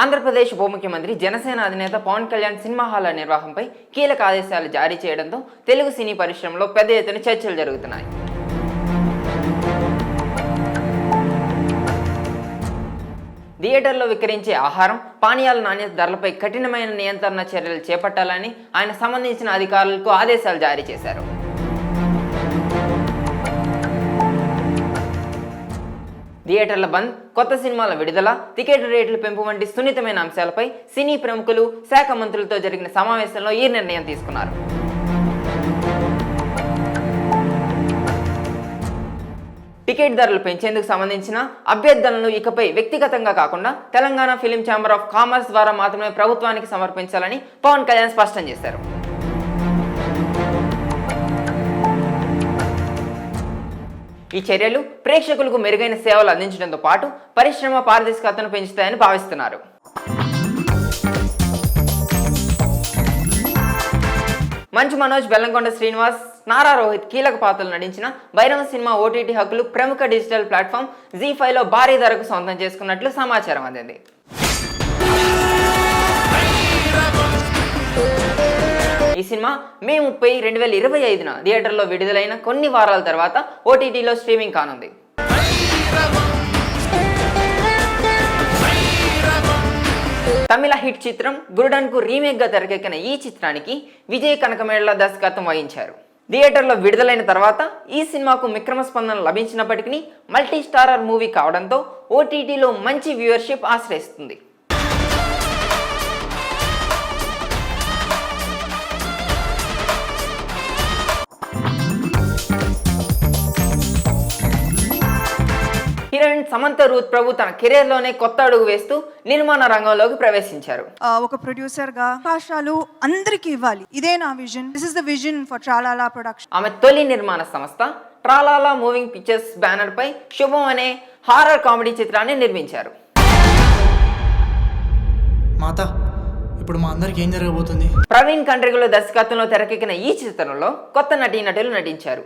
ఆంధ్రప్రదేశ్ ఉప ముఖ్యమంత్రి జనసేన అధినేత పవన్ కళ్యాణ్ సినిమా హాళ్ల నిర్వహణపై కీలక ఆదేశాలు జారీ చేయడంతో తెలుగు సినీ పరిశ్రమలో పెద్ద ఎత్తున చర్చలు జరుగుతున్నాయి. థియేటర్లో విక్రయించే ఆహారం, పానీయాల నాణ్యత ధరలపై కఠినమైన నియంత్రణ చర్యలు చేపట్టాలని ఆయన సంబంధించిన అధికారులకు ఆదేశాలు జారీ చేశారు. థియేటర్ల బంద్, కొత్త సినిమాల విడుదల, టికెట్ రేట్ల పెంపు వంటి సున్నితమైన అంశాలపై సినీ ప్రముఖులు, శాఖ మంత్రులతో జరిగిన సమావేశంలో ఈ నిర్ణయం తీసుకున్నారు. టికెట్ ధరలు పెంచేందుకు సంబంధించిన అభ్యర్థనలు ఇకపై వ్యక్తిగతంగా కాకుండా Telangana film chamber of commerce ద్వారా మాత్రమే ప్రభుత్వానికి సమర్పించాలని పవన్ కళ్యాణ్ స్పష్టం చేశారు. ఈ చర్యలు ప్రేక్షకులకు మెరుగైన సేవలు అందించడంతో పాటు పరిశ్రమ పారదర్శకతను పెంచుతాయని భావిస్తున్నారు. మంచు మనోజ్, బెల్లంకొండ శ్రీనివాస్, నారా రోహిత్ కీలక పాత్రలు నటించిన భైరవ సినిమా ఓటీటీ హక్కులు ప్రముఖ డిజిటల్ ప్లాట్ఫామ్ జీ5లో భారీ ధరకు సొంతం చేసుకున్నట్లు సమాచారం అందింది. ఈ సినిమా మే 30, 2025న థియేటర్లో విడుదలైన కొన్ని వారాల తర్వాత ఓటీటీలో స్ట్రీమింగ్ కానుంది. తమిళ హిట్ చిత్రం గురుడన్కు రీమేక్గా తెరకెక్కిన ఈ చిత్రానికి విజయ్ కనకమేళ్ల దర్శకత్వం వహించారు. థియేటర్లో విడుదలైన తర్వాత ఈ సినిమాకు మిక్రమ స్పందన లభించినప్పటికీ మల్టీ స్టారర్ మూవీ కావడంతో ఓటీటీలో మంచి వ్యూవర్షిప్ ఆశ్రయిస్తుంది. హీరోయిన్ సమంత రూత్ ప్రభు తన కెరీర్ లోనే కొత్త అడుగు వేస్తూ నిర్మాణ రంగంలోకి ప్రవేశించారు. ఒక ప్రొడ్యూసర్ గా అవకాశాలు అందరికీ ఇవ్వాలి, ఇదే నా vision. This is the vision for Tralala production. ఆమె తొలి నిర్మాణ సంస్థ ట్రాలాలా మూవింగ్ పిక్చర్స్ బ్యానర్ పై శుభం అనే హారర్ కామెడీ చిత్రాన్ని నిర్మించారు. మాతా, ఇప్పుడు మా అందరికి ఏం జరగబోతుంది? ప్రవీణ్ కండ్రిగుల దర్శకత్వంలో తెరకెక్కిన ఈ చిత్రంలో కొత్త నటీనటులు నటించారు.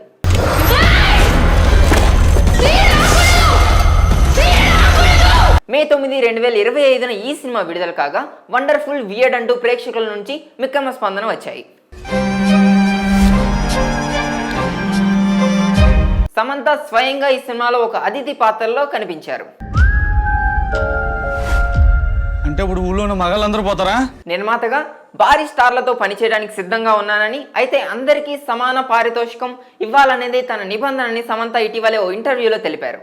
మే 9, 2025న ఈ సినిమా విడుదల కాగా వండర్ఫుల్, వియర్డ్ అంటూ ప్రేక్షకుల నుంచి మిక్రమ స్పందన వచ్చాయి. సమంత స్వయంగా ఈ సినిమాలో ఒక అతిథి పాత్రలో కనిపించారు. అంటే ఇప్పుడు ఊళ్ళో ఉన్న మగాళ్ళందరూ పోతారా? నిర్మాతగా భారీ స్టార్లతో పనిచేయడానికి సిద్ధంగా ఉన్నానని, అయితే అందరికీ సమాన పారితోషికం ఇవ్వాలనేది తన నిబంధనని సమంత ఇటీవలే ఓ ఇంటర్వ్యూలో తెలిపారు.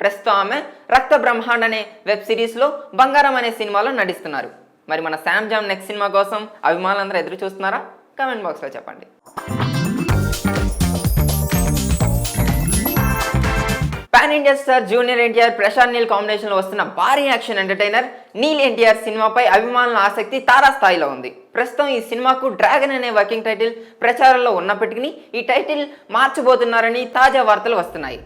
ప్రస్తుతం ఆమె రక్త బ్రహ్మాండ్ అనే వెబ్ సిరీస్లో బంగారం అనే సినిమాలో నటిస్తున్నారు. మరి మన శామ్ జామ్ నెక్స్ట్ సినిమా కోసం అభిమానులందరూ ఎదురు చూస్తున్నారా? కామెంట్ బాక్స్లో చెప్పండి. Pan India star junior NTR, Prashanth Neel కాంబినేషన్లో వస్తున్న భారీ యాక్షన్ ఎంటర్టైనర్ నీల్ ఎన్టీఆర్ సినిమాపై అభిమానుల ఆసక్తి తారాస్థాయిలో ఉంది. ప్రస్తుతం ఈ సినిమాకు డ్రాగన్ అనే వర్కింగ్ టైటిల్ ప్రచారంలో ఉన్నప్పటికీ ఈ టైటిల్ మార్చబోతున్నారని తాజా వార్తలు వస్తున్నాయి.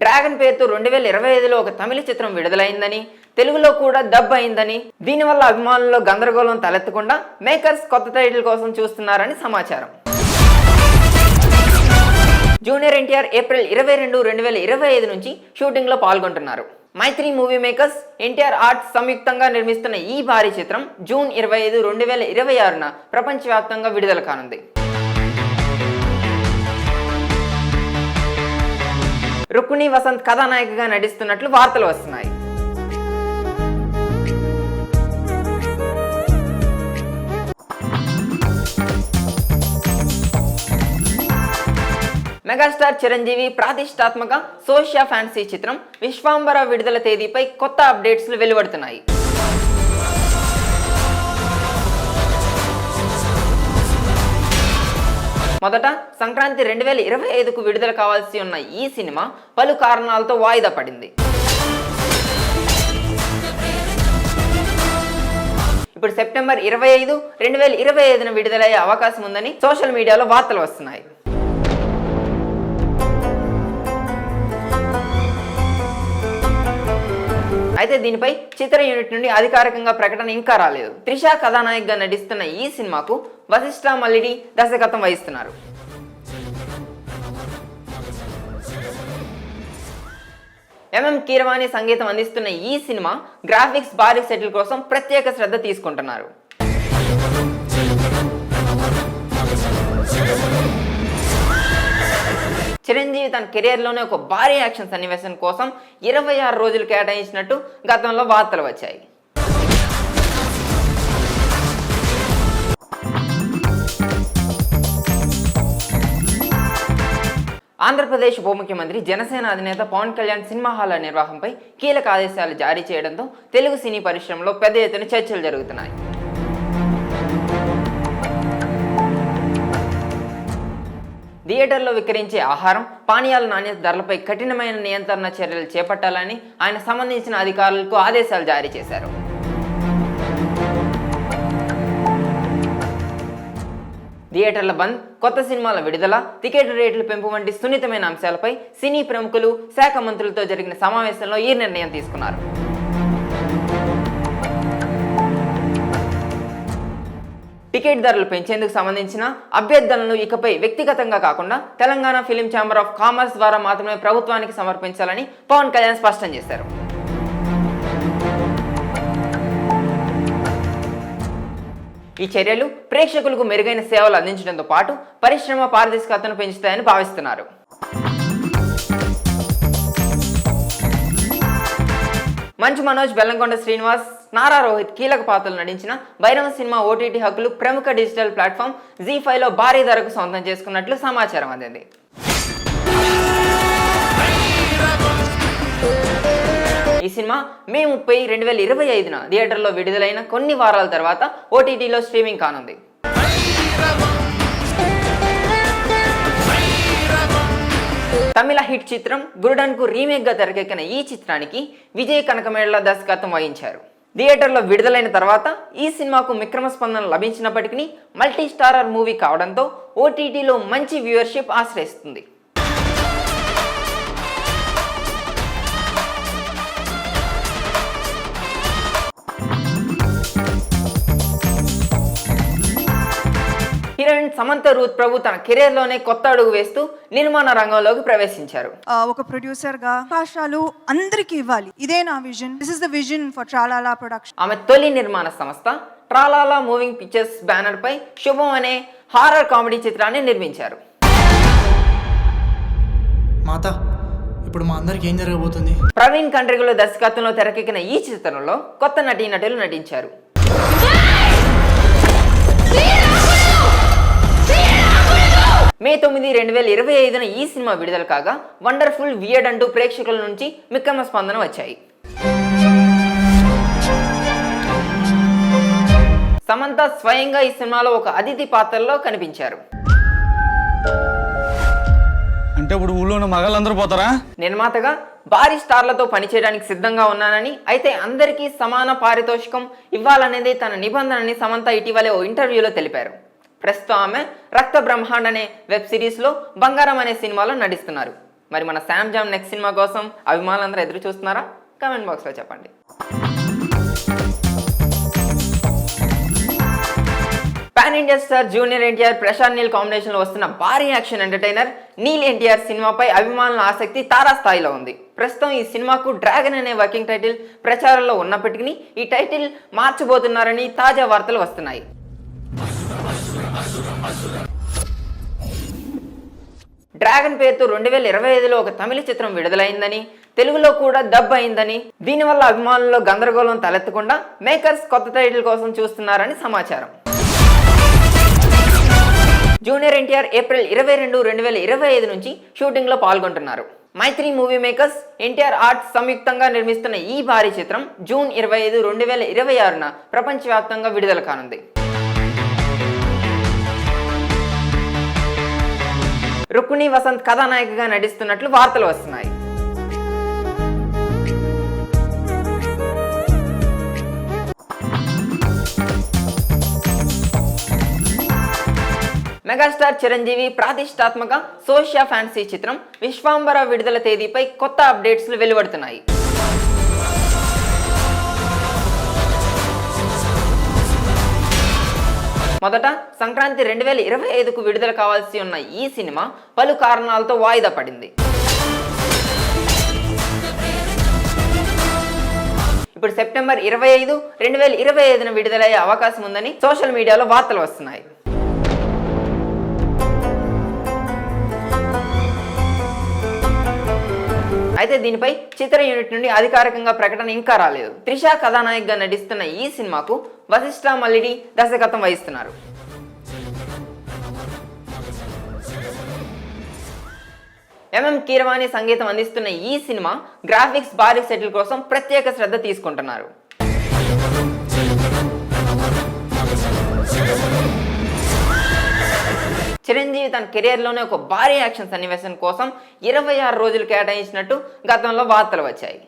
డ్రాగన్ పేరుతో 2025లో ఒక తమిళ చిత్రం విడుదలైందని, తెలుగులో కూడా డబ్ అయిందని, దీనివల్ల అభిమానుల్లో గందరగోళం తలెత్తకుండా మేకర్స్ కొత్త టైటిల్ కోసం చూస్తున్నారని సమాచారం. జూనియర్ ఎన్టీఆర్ ఏప్రిల్ 22, 2025 నుంచి షూటింగ్ లో పాల్గొంటున్నారు. మైత్రి మూవీ మేకర్స్, ఎన్టీఆర్ ఆర్ట్స్ సంయుక్తంగా నిర్మిస్తున్న ఈ భారీ చిత్రం జూన్ 25, 2026న ప్రపంచవ్యాప్తంగా విడుదల కానుంది. రుక్మిణి వసంత్ కథానాయికగా నటిస్తున్నట్లు వార్తలు వస్తున్నాయి. మెగాస్టార్ చిరంజీవి ప్రతిష్టాత్మక సోషియా ఫ్యాన్సీ చిత్రం విశ్వాంబర విడుదల తేదీపై కొత్త అప్డేట్స్లు వెలువడుతున్నాయి. మొదట సంక్రాంతి 2025కు విడుదల కావాల్సి ఉన్న ఈ సినిమా పలు కారణాలతో వాయిదా పడింది. ఇప్పుడు సెప్టెంబర్ 25, 2025న విడుదలయ్యే అవకాశం ఉందని సోషల్ మీడియాలో వార్తలు వస్తున్నాయి. అయితే దీనిపై చిత్ర యూనిట్ నుండి అధికారికంగా ప్రకటన ఇంకా రాలేదు. త్రిష కథానాయకగా నటిస్తున్న ఈ సినిమాకు వశిష్ఠ మల్లిడి దర్శకత్వం వహిస్తున్నారు. ఎంఎం కీరవాణి సంగీతం అందిస్తున్న ఈ సినిమా గ్రాఫిక్స్ భారీ సెటిల్ కోసం ప్రత్యేక శ్రద్ధ తీసుకుంటున్నారు. చిరంజీవి తన కెరియర్లోనే ఒక భారీ యాక్షన్ సన్నివేశం కోసం 26 రోజులు కేటాయించినట్టు గతంలో వార్తలు వచ్చాయి. ఆంధ్రప్రదేశ్ ఉప ముఖ్యమంత్రి జనసేన అధినేత పవన్ కళ్యాణ్ సినిమా హాళ్ల నిర్వహణపై కీలక ఆదేశాలు జారీ చేయడంతో తెలుగు సినీ పరిశ్రమలో పెద్ద ఎత్తున చర్చలు జరుగుతున్నాయి. థియేటర్లో విక్రయించే ఆహారం, పానీయాల నాణ్యత ధరలపై కఠినమైన నియంత్రణ చర్యలు చేపట్టాలని ఆయన సంబంధించిన అధికారులకు ఆదేశాలు జారీ చేశారు. థియేటర్ల బంద్, కొత్త సినిమాల విడుదల, టికెట్ రేట్ల పెంపు వంటి సున్నితమైన అంశాలపై సినీ ప్రముఖులు, శాఖ మంత్రులతో జరిగిన సమావేశంలో ఈ నిర్ణయం తీసుకున్నారు. టికెట్ ధరలు పెంచేందుకు సంబంధించిన అభ్యర్థనలను ఇకపై వ్యక్తిగతంగా కాకుండా Telangana film chamber of commerce ద్వారా మాత్రమే ప్రభుత్వానికి సమర్పించాలని పవన్ కళ్యాణ్ స్పష్టం చేశారు. ఈ చర్యలు ప్రేక్షకులకు మెరుగైన సేవలు అందించడంతో పాటు పరిశ్రమ పారదర్శకతను పెంచుతాయని భావిస్తున్నారు. మంచు మనోజ్, బెల్లంకొండ శ్రీనివాస్, నారా రోహిత్ కీలక పాత్రలు నటించిన భైరవ సినిమా ఓటీటీ హక్కులు ప్రముఖ డిజిటల్ ప్లాట్ఫామ్ జీ5లో భారీ ధరకు సొంతం చేసుకున్నట్లు సమాచారం అందింది. ఈ సినిమా మే 30, 2025న థియేటర్లో విడుదలైన కొన్ని వారాల తర్వాత ఓటీటీలో స్ట్రీమింగ్ కానుంది. తమిళ హిట్ చిత్రం గురుడన్కు రీమేక్గా తెరకెక్కిన ఈ చిత్రానికి విజయ్ కనకమేళ్ల దర్శకత్వం వహించారు. థియేటర్లో విడుదలైన తర్వాత ఈ సినిమాకు మిక్రమ స్పందన లభించినప్పటికీ మల్టీ స్టారర్ మూవీ కావడంతో ఓటీటీలో మంచి వ్యూవర్షిప్ ఆశ్రయిస్తుంది. హీరోయిన్ సమంత రూత్ ప్రభు తన కెరీర్లోనే కొత్త అడుగు వేస్తూ నిర్మాణ రంగంలోకి ప్రవేశించారు. ఒక ప్రొడ్యూసర్గా అవకాశాలు అందరికీ ఇవ్వాలి, ఇదే నా vision. This is the vision for Tralala production. ఆమె తొలి నిర్మాణ సంస్థ ట్రాలాలా మూవింగ్ పిక్చర్స్ బ్యానర్ పై శుభం అనే హారర్ కామెడీ చిత్రాన్ని నిర్మించారు. మాత, ఇప్పుడు మా అందరికి ఏం జరగబోతుంది? ప్రవీణ్ కండ్రిగుల దర్శకత్వంలో తెరకెక్కిన ఈ చిత్రంలో కొత్త నటీనటులు నటించారు. మే 9, 2025న ఈ సినిమా విడుదల కాగా వండర్ఫుల్, వియర్డ్ అంటూ ప్రేక్షకుల నుంచి మిక్రమ స్పందన వచ్చాయి. సమంత స్వయంగా ఈ సినిమాలో ఒక అతిథి పాత్రలో కనిపించారు. అంటే ఇప్పుడు ఊళ్ళో ఉన్న మగాళ్ళందరూ పోతారా? నిర్మాతగా భారీ స్టార్లతో పనిచేయడానికి సిద్ధంగా ఉన్నానని, అయితే అందరికీ సమాన పారితోషికం ఇవ్వాలనేది తన నిబంధనని సమంత ఇటీవలే ఓ ఇంటర్వ్యూలో తెలిపారు. ప్రస్తుతం ఆమె రక్త బ్రహ్మాండ్ అనే వెబ్ సిరీస్లో బంగారం అనే సినిమాలో నటిస్తున్నారు. మరి మన శామ్ జామ్ నెక్స్ట్ సినిమా కోసం అభిమానులందరూ ఎదురు చూస్తున్నారా? కామెంట్ బాక్స్లో చెప్పండి. Pan India star junior NTR, Prashanth Neel కాంబినేషన్లో వస్తున్న భారీ యాక్షన్ ఎంటర్టైనర్ నీల్ ఎన్టీఆర్ సినిమాపై అభిమానుల ఆసక్తి తారాస్థాయిలో ఉంది. ప్రస్తుతం ఈ సినిమాకు డ్రాగన్ అనే వర్కింగ్ టైటిల్ ప్రచారంలో ఉన్నప్పటికీ ఈ టైటిల్ మార్చబోతున్నారని తాజా వార్తలు వస్తున్నాయి. డ్రాగన్ పేరుతో 2025లో ఒక తమిళ చిత్రం విడుదలైందని, తెలుగులో కూడా డబ్ అయిందని, దీనివల్ల అభిమానుల్లో గందరగోళం తలెత్తకుండా మేకర్స్ కొత్త టైటిల్ కోసం చూస్తున్నారని సమాచారం. జూనియర్ ఎన్టీఆర్ ఏప్రిల్ 22, 2025 నుంచి షూటింగ్లో పాల్గొంటున్నారు. మైత్రి మూవీ మేకర్స్, ఎన్టీఆర్ ఆర్ట్స్ సంయుక్తంగా నిర్మిస్తున్న ఈ భారీ చిత్రం జూన్ 25, 2026న ప్రపంచవ్యాప్తంగా విడుదల కానుంది. రుక్మిణి వసంత్ కథానాయికగా నటిస్తున్నట్లు వార్తలు వస్తున్నాయి. మెగాస్టార్ చిరంజీవి ప్రతిష్టాత్మక సోషియా ఫ్యాన్సీ చిత్రం విశ్వాంబర విడుదల తేదీపై కొత్త అప్డేట్స్లు వెలువడుతున్నాయి. మొదట సంక్రాంతి 2025కు విడుదల కావాల్సి ఉన్న ఈ సినిమా పలు కారణాలతో వాయిదా పడింది. ఇప్పుడు సెప్టెంబర్ 25, 2025న విడుదలయ్యే అవకాశం ఉందని సోషల్ మీడియాలో వార్తలు వస్తున్నాయి. అయితే దీనిపై చిత్ర యూనిట్ నుండి అధికారికంగా ప్రకటన ఇంకా రాలేదు. త్రిష కథానాయకగా నటిస్తున్న ఈ సినిమాకు వశిష్ఠ మల్లిడి దర్శకత్వం వహిస్తున్నారు. ఎంఎం కీరవాణి సంగీతం అందిస్తున్న ఈ సినిమా గ్రాఫిక్స్ భారీ సెటిల్ కోసం ప్రత్యేక శ్రద్ధ తీసుకుంటున్నారు. చిరంజీవి తన కెరియర్లోనే ఒక భారీ యాక్షన్ సన్నివేశం కోసం 26 రోజులు కేటాయించినట్టు గతంలో వార్తలు వచ్చాయి.